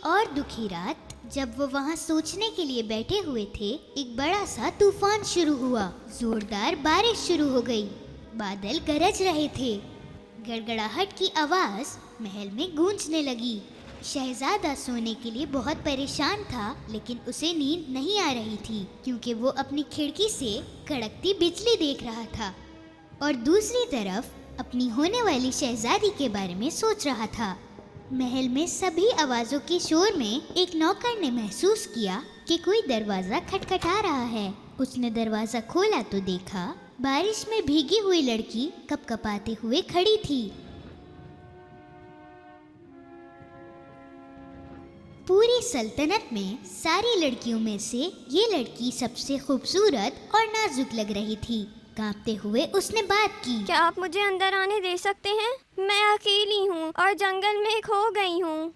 और दुखी रात, जब वो वहाँ सोचने के लिए बैठे हुए थे, एक बड़ा सा तूफान शुरू हुआ। जोरदार बारिश शुरू हो गई। बादल गरज रहे थे। गड़गड़ाहट की आवाज महल में गूंजने लगी। शहजादा सोने के लिए बहुत परेशान था, लेकिन उसे नींद नहीं आ रही थी क्योंकि वो अपनी खिड़की से कड़कती बिजली देख रहा था और दूसरी तरफ अपनी होने वाली शहजादी के बारे में सोच रहा था। महल में सभी आवाजों के शोर में एक नौकर ने महसूस किया कि कोई दरवाजा खटखटा रहा है। उसने दरवाजा खोला तो देखा बारिश में भीगी हुई लड़की कपकपाते हुए खड़ी थी। पूरी सल्तनत में सारी लड़कियों में से ये लड़की सबसे खूबसूरत और नाजुक लग रही थी। कांपते हुए उसने बात की, क्या आप मुझे अंदर आने दे सकते हैं? मैं अकेली हूँ और जंगल में खो गई हूँ।